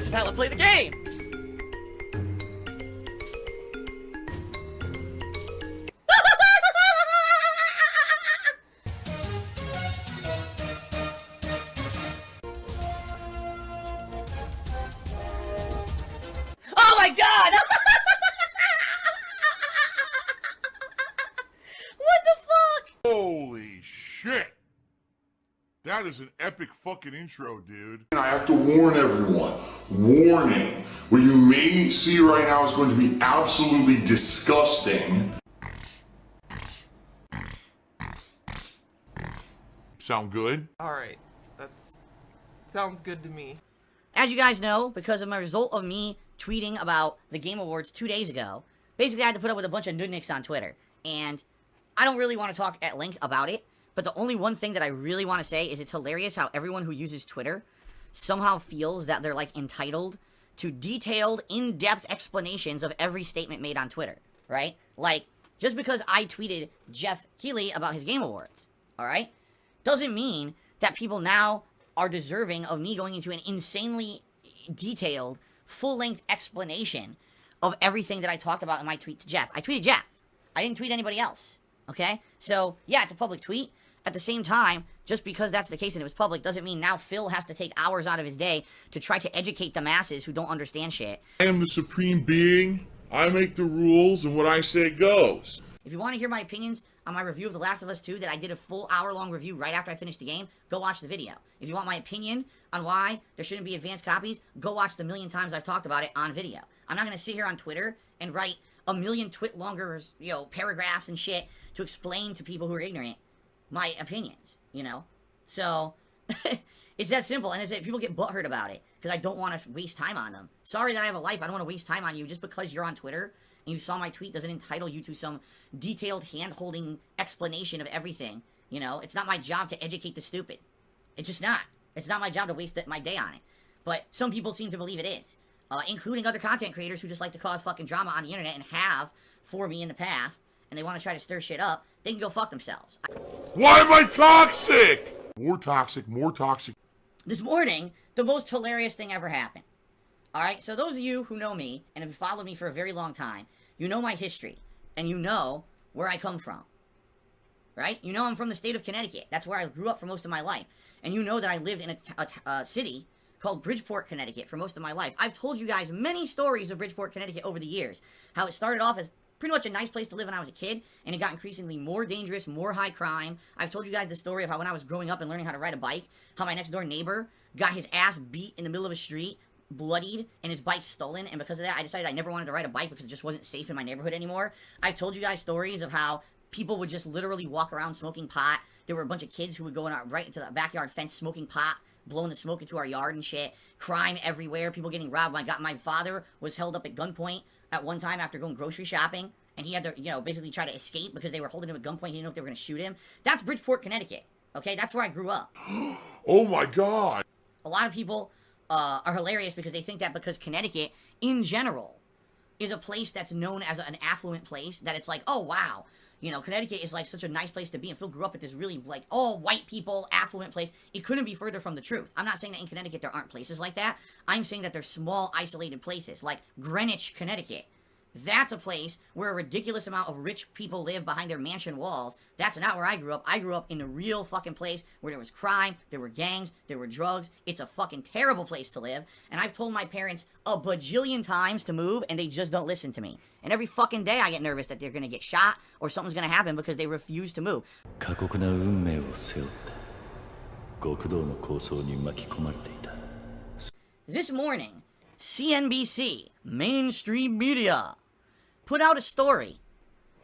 This is how I play the game! Oh my god! What the fuck? Holy shit! That is an epic fucking intro, dude. And I have to warn everyone. Warning. What you may see right now is going to be absolutely disgusting. Sound good? Alright, sounds good to me. As you guys know, because of my result of me tweeting about the Game Awards 2 days ago, basically I had to put up with a bunch of nudniks on Twitter. And I don't really want to talk at length about it, but the only one thing that I really want to say is it's hilarious how everyone who uses Twitter somehow feels that they're, like, entitled to detailed, in-depth explanations of every statement made on Twitter, right? Like, just because I tweeted Jeff Keighley about his Game Awards, alright, doesn't mean that people now are deserving of me going into an insanely detailed, full-length explanation of everything that I talked about in my tweet to Jeff. I tweeted Jeff. I didn't tweet anybody else, okay? So, yeah, it's a public tweet. At the same time, just because that's the case and it was public doesn't mean now Phil has to take hours out of his day to try to educate the masses who don't understand shit. I am the supreme being. I make the rules, and what I say goes. If you want to hear my opinions on my review of The Last of Us 2 that I did a full hour-long review right after I finished the game, go watch the video. If you want my opinion on why there shouldn't be advanced copies, go watch the million times I've talked about it on video. I'm not going to sit here on Twitter and write a million longer, paragraphs and shit to explain to people who are ignorant my opinions, So, it's that simple, and people get butthurt about it, because I don't want to waste time on them. Sorry that I have a life, I don't want to waste time on you. Just because you're on Twitter and you saw my tweet doesn't entitle you to some detailed hand-holding explanation of everything, It's not my job to educate the stupid. It's just not. It's not my job to waste my day on it. But some people seem to believe it is, including other content creators who just like to cause fucking drama on the internet and have for me in the past, and they want to try to stir shit up. They can go fuck themselves. Why am I toxic? More toxic, more toxic. This morning, the most hilarious thing ever happened. Alright, so those of you who know me, and have followed me for a very long time, you know my history, and you know where I come from. Right? You know I'm from the state of Connecticut. That's where I grew up for most of my life. And you know that I lived in a city called Bridgeport, Connecticut for most of my life. I've told you guys many stories of Bridgeport, Connecticut over the years. How it started off as pretty much a nice place to live when I was a kid, and it got increasingly more dangerous, more high crime. I've told you guys the story of how when I was growing up and learning how to ride a bike, how my next door neighbor got his ass beat in the middle of a street, bloodied, and his bike stolen, and because of that, I decided I never wanted to ride a bike because it just wasn't safe in my neighborhood anymore. I've told you guys stories of how people would just literally walk around smoking pot. There were a bunch of kids who would go right into the backyard fence smoking pot, blowing the smoke into our yard and shit. Crime everywhere, people getting robbed. My father was held up at gunpoint at one time after going grocery shopping, and he had to, basically try to escape because they were holding him at gunpoint. He didn't know if they were going to shoot him. That's Bridgeport, Connecticut, okay? That's where I grew up. Oh my god. A lot of people are hilarious because they think that because Connecticut, in general, is a place that's known as an affluent place, that it's like, oh, wow, Connecticut is, like, such a nice place to be, and Phil grew up at this really, like, oh, white people, affluent place. It couldn't be further from the truth. I'm not saying that in Connecticut there aren't places like that. I'm saying that there's small, isolated places, like Greenwich, Connecticut. That's a place where a ridiculous amount of rich people live behind their mansion walls. That's not where I grew up. I grew up in a real fucking place where there was crime, there were gangs, there were drugs. It's a fucking terrible place to live. And I've told my parents a bajillion times to move, and they just don't listen to me. And every fucking day I get nervous that they're gonna get shot or something's gonna happen because they refuse to move. This morning, CNBC, mainstream media, put out a story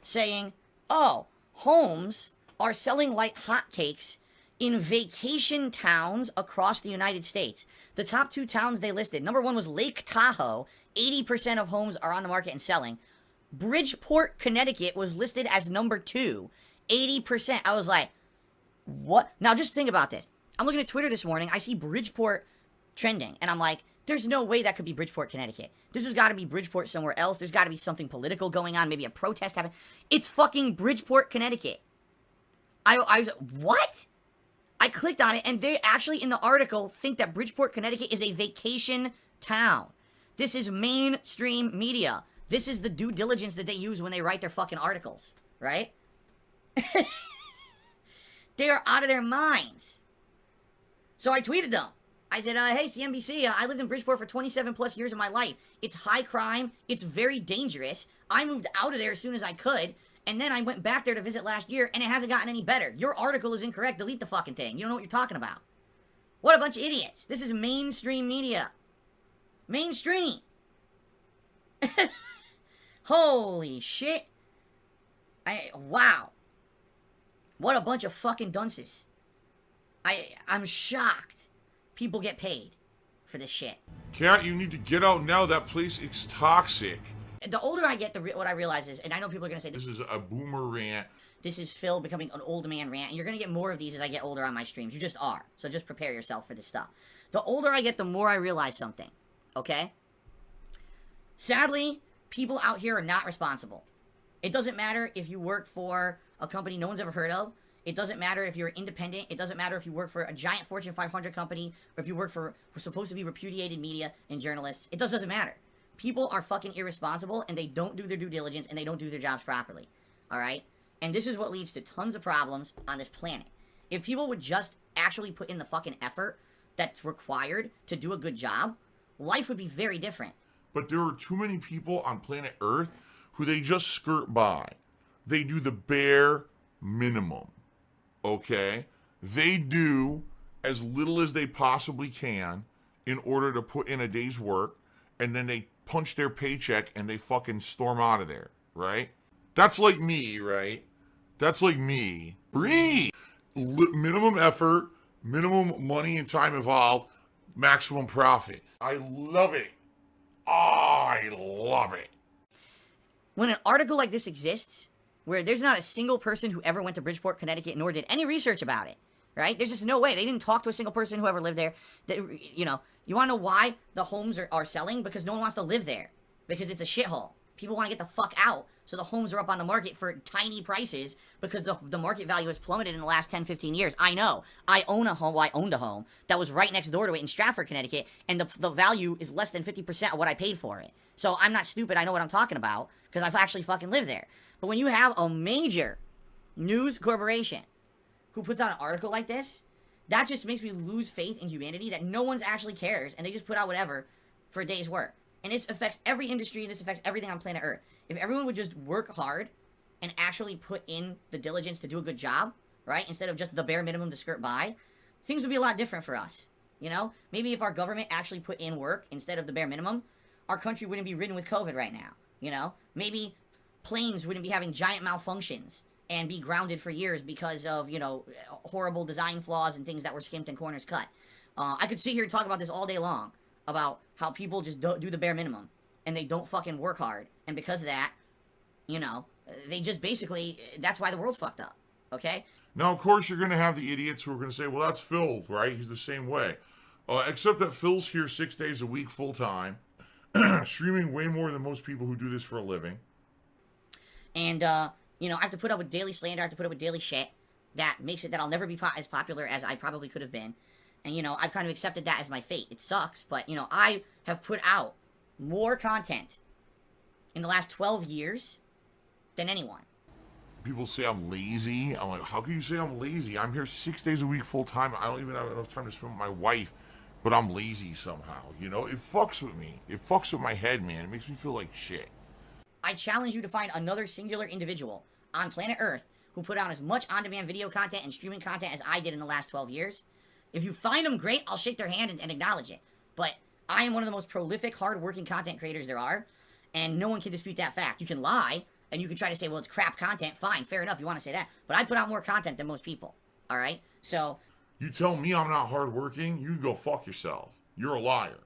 saying, oh, homes are selling like hotcakes in vacation towns across the United States. The top 2 towns they listed, number 1 was Lake Tahoe. 80% of homes are on the market and selling. Bridgeport, Connecticut was listed as number 2. 80%. I was like, what? Now just think about this. I'm looking at Twitter this morning. I see Bridgeport trending, and I'm like, there's no way that could be Bridgeport, Connecticut. This has got to be Bridgeport somewhere else. There's got to be something political going on, maybe a protest happening. It's fucking Bridgeport, Connecticut. I was, what? I clicked on it, and they actually, in the article, think that Bridgeport, Connecticut is a vacation town. This is mainstream media. This is the due diligence that they use when they write their fucking articles, right? They are out of their minds. So I tweeted them. I said, hey, CNBC, I lived in Bridgeport for 27 plus years of my life. It's high crime. It's very dangerous. I moved out of there as soon as I could. And then I went back there to visit last year, and it hasn't gotten any better. Your article is incorrect. Delete the fucking thing. You don't know what you're talking about. What a bunch of idiots. This is mainstream media. Mainstream. Holy shit. Wow. What a bunch of fucking dunces. I'm shocked. People get paid for this shit. Cat, you need to get out now. That place is toxic. The older I get, what I realize is, and I know people are going to say, This is a boomer rant. This is Phil becoming an old man rant, and you're going to get more of these as I get older on my streams. You just are. So just prepare yourself for this stuff. The older I get, the more I realize something. Okay? Sadly, people out here are not responsible. It doesn't matter if you work for a company no one's ever heard of. It doesn't matter if you're independent. It doesn't matter if you work for a giant Fortune 500 company or if you work for what's supposed to be repudiated media and journalists. It doesn't matter. People are fucking irresponsible, and they don't do their due diligence, and they don't do their jobs properly. Alright? And this is what leads to tons of problems on this planet. If people would just actually put in the fucking effort that's required to do a good job, life would be very different. But there are too many people on planet Earth who they just skirt by. They do the bare minimum. Okay? They do as little as they possibly can in order to put in a day's work, and then they punch their paycheck and they fucking storm out of there, right? That's like me, right? That's like me. Breathe! Minimum effort, minimum money and time involved, maximum profit. I love it. I love it. When an article like this exists, where there's not a single person who ever went to Bridgeport, Connecticut, nor did any research about it, right? There's just no way. They didn't talk to a single person who ever lived there. You know, you want to know why the homes are selling? Because no one wants to live there. Because it's a shithole. People want to get the fuck out. So the homes are up on the market for tiny prices because the market value has plummeted in the last 10, 15 years. I know. I owned a home that was right next door to it in Stratford, Connecticut, and the value is less than 50% of what I paid for it. So I'm not stupid. I know what I'm talking about because I've actually fucking lived there. But when you have a major news corporation who puts out an article like this, that just makes me lose faith in humanity, that no one's actually cares, and they just put out whatever for a day's work. And this affects every industry, and this affects everything on planet Earth. If everyone would just work hard and actually put in the diligence to do a good job, right, instead of just the bare minimum to skirt by, things would be a lot different for us, you know? Maybe if our government actually put in work instead of the bare minimum, our country wouldn't be ridden with COVID right now, you know? Maybe planes wouldn't be having giant malfunctions and be grounded for years because of, you know, horrible design flaws and things that were skimped and corners cut. I could sit here and talk about this all day long, about how people just don't do the bare minimum, and they don't fucking work hard, and because of that, you know, they just basically, that's why the world's fucked up, okay? Now, of course, you're going to have the idiots who are going to say, well, that's Phil, right? He's the same way. Except that Phil's here 6 days a week full-time, streaming way more than most people who do this for a living. And, you know, I have to put up with daily slander, I have to put up with daily shit that makes it that I'll never be as popular as I probably could have been. And, you know, I've kind of accepted that as my fate. It sucks, but, you know, I have put out more content in the last 12 years than anyone. People say I'm lazy. I'm like, how can you say I'm lazy? I'm here 6 days a week full time. I don't even have enough time to spend with my wife, but I'm lazy somehow. You know, it fucks with me. It fucks with my head, man. It makes me feel like shit. I challenge you to find another singular individual on planet Earth who put out as much on-demand video content and streaming content as I did in the last 12 years. If you find them, great, I'll shake their hand and acknowledge it. But I am one of the most prolific, hard-working content creators there are, and no one can dispute that fact. You can lie, and you can try to say, well, it's crap content. Fine, fair enough, you want to say that. But I put out more content than most people, all right? So... You tell me I'm not hardworking, you can go fuck yourself. You're a liar,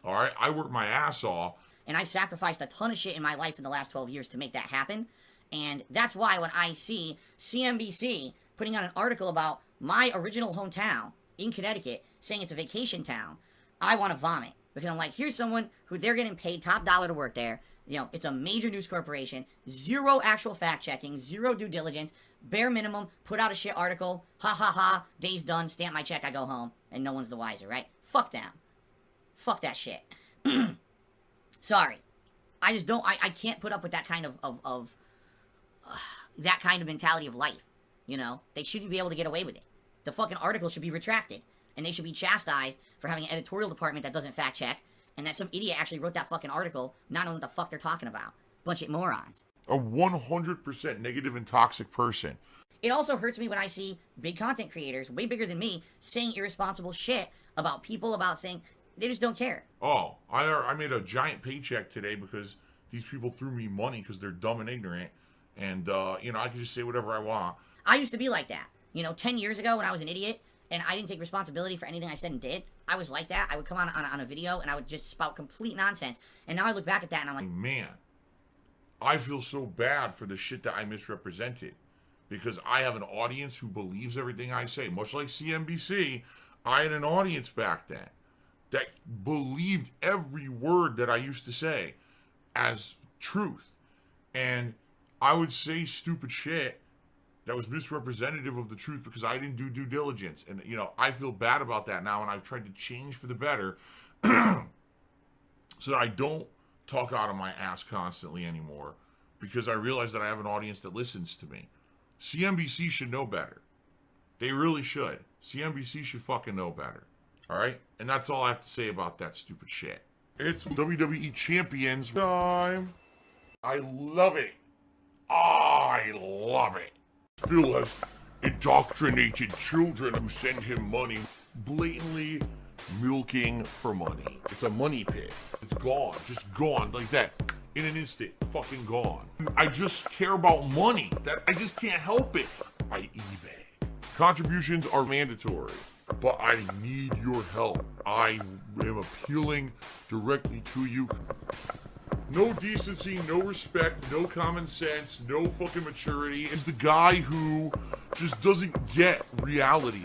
all right? I work my ass off. And I've sacrificed a ton of shit in my life in the last 12 years to make that happen. And that's why when I see CNBC putting out an article about my original hometown in Connecticut, saying it's a vacation town, I want to vomit. Because I'm like, here's someone who they're getting paid top dollar to work there. You know, it's a major news corporation, zero actual fact checking, zero due diligence, bare minimum, put out a shit article, ha ha ha, day's done, stamp my check, I go home, and no one's the wiser, right? Fuck them. Fuck that shit. Sorry. I just don't, I can't put up with that kind of that kind of mentality of life, you know? They shouldn't be able to get away with it. The fucking article should be retracted, and they should be chastised for having an editorial department that doesn't fact check, and that some idiot actually wrote that fucking article, not knowing what the fuck they're talking about. Bunch of morons. A 100% negative and toxic person. It also hurts me when I see big content creators, way bigger than me, saying irresponsible shit about people, about things. They just don't care. Oh, I made a giant paycheck today because these people threw me money because they're dumb and ignorant. And, you know, I can just say whatever I want. I used to be like that. You know, 10 years ago when I was an idiot, and I didn't take responsibility for anything I said and did, I was like that. I would come on a video, and I would just spout complete nonsense. And now I look back at that, and I'm like, man, I feel so bad for the shit that I misrepresented. Because I have an audience who believes everything I say. Much like CNBC, I had an audience back then that believed every word that I used to say as truth. And I would say stupid shit that was misrepresentative of the truth because I didn't do due diligence. And, you know, I feel bad about that now, and I've tried to change for the better so that I don't talk out of my ass constantly anymore, because I realize that I have an audience that listens to me. CNBC should know better. They really should. CNBC should fucking know better. All right? And that's all I have to say about that stupid shit. It's WWE Champions time. I love it. I love it. Phil has indoctrinated children who send him money, blatantly milking for money. It's a money pit. It's gone. Just gone like that. In an instant. Fucking gone. I just care about money. I just can't help it. I eBay. Contributions are mandatory, but I need your help. I am appealing directly to you. No decency, no respect, no common sense, no fucking maturity. Is the guy who just doesn't get reality.